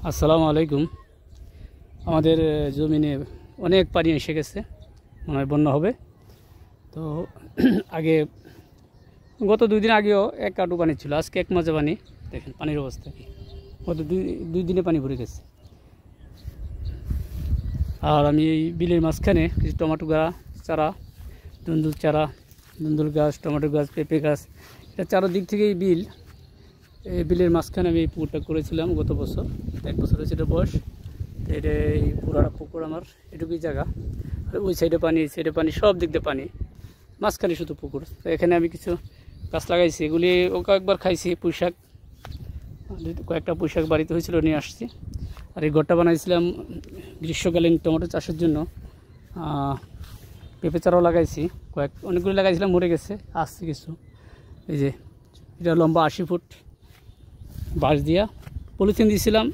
আসসালামু আলাইকুম। আমাদের জমিনে অনেক পানি এসে গেছে, মনে হয় বন্যা হবে। তো আগে গত 2 দিন আগেও এক কাটু পানি ছিল, আজকে এক মাজা পানি। দেখেন পানির অবস্থা কি, গত দুই দিনে পানি ভরে গেছে। আর আমি এই বিলের মাঝখানে কিছু টমেটো গাছ চারা, দুন্দুল গাছ, টমেটো গাছ, পেঁপে গাছ, এটা চারোদিক থেকে এই বিলের মাঝখানে আমি এই পুকুরটা করেছিলাম গত বছর। 1 বছর হয়েছে এটা বয়স। এটা এই পুরাটা পুকুর আমার এটুকুই জায়গা, আর ওই সাইডে পানি, এই সাইডে পানি, সব দিক দিয়ে পানি, মাঝখানে শুধু পুকুর। তো এখানে আমি কিছু গাছ লাগাইছি, এগুলি ও কয়েকবার খাইছি। পুঁইশাক, কয়েকটা পুঁইশাক বাড়িতে হয়েছিল, নিয়ে আসছি। আর এই ঘরটা বানাইছিলাম গ্রীষ্মকালীন টমেটো চাষের জন্য। পেঁপে চারাও লাগাইছি, অনেকগুলো লাগাইছিলাম, মরে গেছে, আসছে কিছু। এই যে এটা লম্বা 80 ফুট বাঁশ দিয়া পলিথিন দিয়েছিলাম,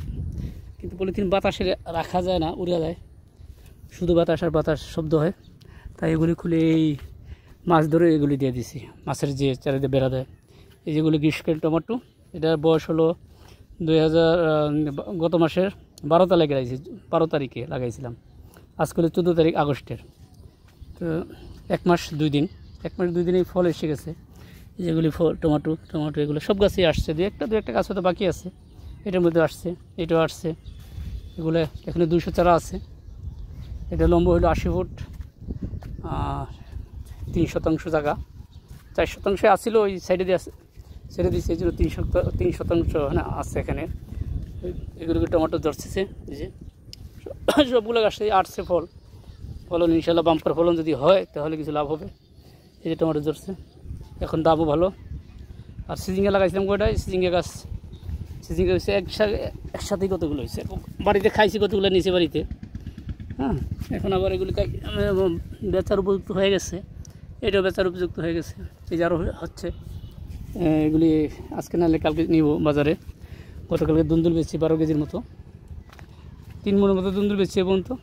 কিন্তু পলিথিন বাতাসে রাখা যায় না, উড়ে যায়, শুধু বাতাস আর বাতাস শব্দ হয়। তাই এগুলি খুলে এই মাছ ধরে এগুলি দিয়ে দিছি, মাছের যে চারিদিকে বেড়া দেয়। এই যেগুলি গ্রীষ্মকালীন টমেটো, এটার বয়স হলো 2000, গত মাসের 12 তারিখে লাগাইছিলাম। আজকে হলো 14 তারিখ আগস্টের। তো 1 মাস 2 দিন, 1 মাস 2 দিনেই ফল এসে গেছে। যেগুলি ফল টমেটো এগুলো সব গাছেই আসছে, দু একটা গাছ হয়তো বাকি আছে, এটার মধ্যে আসছে, এটাও আসছে। এগুলো এখানে 200 চারা আছে। এটা লম্বা হলো 80 ফুট, 3 শতাংশ জায়গা, 4 শতাংশে আসছিল ওই সাইডে দিয়ে ছেড়ে দিচ্ছে, এই জন্য 3 শতাংশ না আছে এখানে। এগুলোকে টমেটো ধরছে, এই যে সবগুলো গাছে আসছে ফলন ইনশাল্লাহ বাম্পার ফলন যদি হয় তাহলে কিছু লাভ হবে। এই যে টমেটো ধরছে, এখন দামও ভালো। আর সিজিঙ্গা লাগাইছিলাম কয়টা, সিজিঙ্গা হয়েছে একসাথেই কতগুলো হয়েছে, বাড়িতে খাইছি কতগুলো নিচে বাড়িতে। হ্যাঁ, এখন আবার এগুলি বেচার উপযুক্ত হয়ে গেছে, এটাও বেচার উপযুক্ত হয়ে গেছে। এই যে আরও হচ্ছে, এগুলি আজকে নাহলে কালকে নিব বাজারে। গতকালকে দুন্দুল বেচছি 12 কেজির মতো, 3 মনের মতো দুন্দুল বেচছি। এবং তো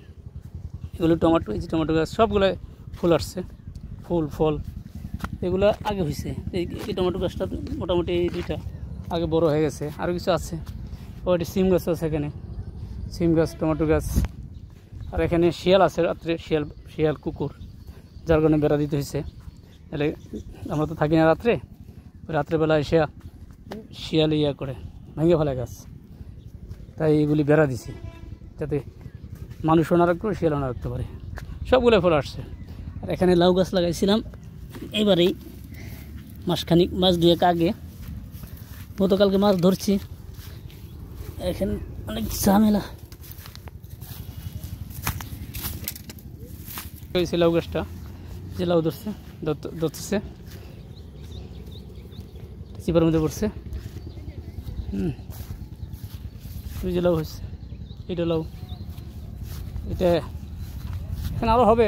এগুলো টমেটো, এই যে টমেটো গাছ সবগুলো ফুল আসছে, ফল এগুলো আগে হয়েছে। এই টমেটো গাছটা মোটামুটি এই 2টা আগে বড় হয়ে গেছে, আরও কিছু আছে। ওইটি সিম গাছ আছে এখানে, সিম গাছ, টমেটো গাছ। আর এখানে শিয়াল আছে, রাত্রে শিয়াল কুকুর, যার কারণে বেড়া দিতে হয়েছে। তাহলে আমরা তো থাকি না রাত্রেবেলা এসে শিয়াল করে ভেঙে ফেলে গাছ, তাই এগুলি বেড়া দিছি যাতে মানুষও না রাখতে পারে, শিয়ালও না রাখতে পারে। সবগুলো ফল আসছে। আর এখানে লাউ গাছ লাগাইছিলাম এবারেই, মাস 2 আগে। গতকালকে মাছ ধরছি, এখানে অনেক ঝামেলা হয়েছে। লাউ গাছটা যে লাউ ধরতেছে চিপার মধ্যে পড়ছে। ওই যে লাউ হচ্ছে, এটা লাউ, এটা এখানে আরও হবে,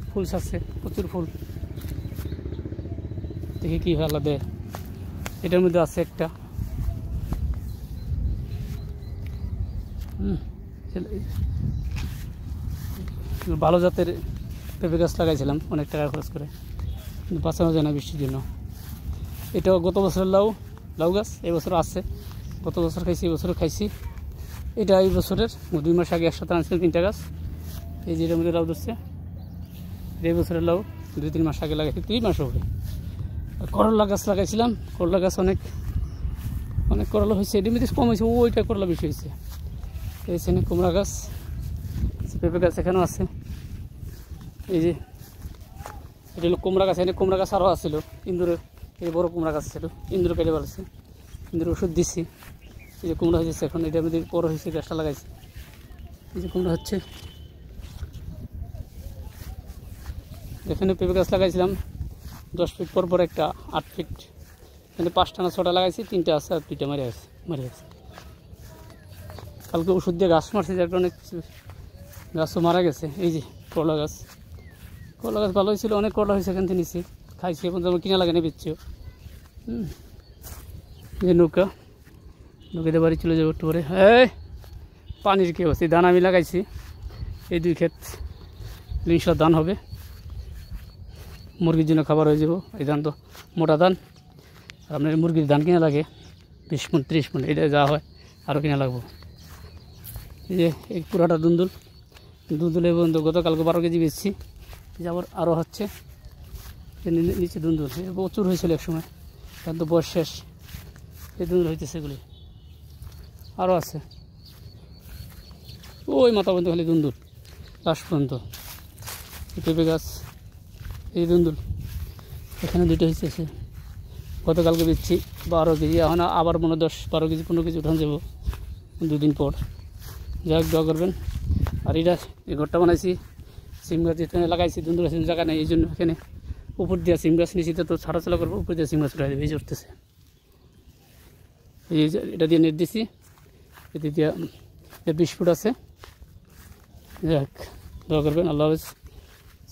ফুল ছাড়ছে, প্রচুর ফুল। দেখি কী ভালো দেয়। এটার মধ্যে আছে একটা, ভালো জাতের পেঁপে গাছ লাগাইছিলাম অনেক টাকা খরচ করে, কিন্তু বাঁচানো যায় না বৃষ্টির জন্য। এটাও গত বছরের লাউ গাছ, এই বছর আছে। গত বছর খাইছি, এই বছরও খাইছি। এটা এই বছরের 2 মাস আগে একসাথে আনছিলাম 3টা গাছ। এই যে এটার মধ্যে লাউ ধরছে, এই বছরের লাউ 2-3 মাস আগে লাগাইছি, 3 মাস হবে। করলা গাছ লাগাইছিলাম, করলা গাছ অনেক করলা হয়েছে, এটির মধ্যে কম হয়েছে, ওইটা করলা বেশি হয়েছে। এই সেখানে কুমড়া গাছ, পেঁপে গাছ এখানেও আছে। এই যে এটা হলো কুমড়া গাছ, এখানে কুমড়া গাছ আরও আসছিল, ইন্দুরের এই বড় কুমড়া গাছ ছিল, ইন্দুর কেটে ফেলেছে, ইন্দুর ওষুধ দিচ্ছি। এই যে কুমড়া হয়েছে এখন, এটার মধ্যে বড় হয়েছে, গাছটা লাগাইছে। এই যে কুমড়া হচ্ছে। এখানে পেঁপে গাছ লাগাইছিলাম 10 ফিট পর একটা, 8 ফিট, এখানে 5টা না 6টা লাগাইছি, 3টা আছে, আর 2টা মারে গেছে। কালকে ওষুধ দিয়ে গাছ মারছে, যার কারণে কিছু গাছও মারা গেছে। এই যে করলা গাছ ভালো হয়েছিল, অনেক করলা হয়েছে, এখান থেকে নিচ্ছি, খাইছি। এখন যেমন কিনা লাগে না, বেচছিও। যে নৌকাতে বাড়ি চলে যাবো একটু পরে। পানির কী অবস্থা। ধান আমি লাগাইছি, এই 2 ক্ষেত ইনশাল্লাহ ধান হবে, মুরগির জন্য খাবার হয়ে যাব। এই ধান তো মোটা ধান, আর আপনার মুরগির ধান কিনা লাগে 20 মণ 30 মণ, এটা যা হয় আরও কিনা লাগবো। এই যে এই পুরাটা দুন্দুল দুন্দুলে বন্ধু গতকালকে 12 কেজি বেচছি, এই যে আবার আরও হচ্ছে নিচে দুন্দুল প্রচুর হয়েছিল এক সময়, এখন তো বয়স শেষ, এই দুন্দুল হইতেছে এগুলি আরও আছে। ওই মাথা পর্যন্ত খালি দুন্দুল লাস্ট পর্যন্ত। পেঁপে গাছ এই দুন্দুল এখানে দুটো হয়েছে, গতকালকে বেচছি 12 কেজি, এখন আবার মনে 10-12 কেজি 15 কেজি উঠান যাবো 2 দিন পর। যাই হোক দোয়া করবেন। আর এটা এই ঘরটা বানাইছি সিম গাছ এখানে লাগাইছি, দুন্দুল গাছ জায়গা নেই এই জন্য এখানে উপর দিয়ে সিম গাছ নিচে তো ছাড়াচলা করবো, উপর দিয়ে সিম গাছ উঠাই দেবে, এই উঠতেছে। এই এটা দিয়ে নেট দিছি, এটি দিয়ে 20 ফুট আছে। যাক দোয়া করবেন, আল্লাহ হাফেজ,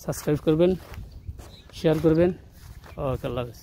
সাবস্ক্রাইব করবেন, শেয়ার করবেন, ওকে আল্লাহ হাফেজ।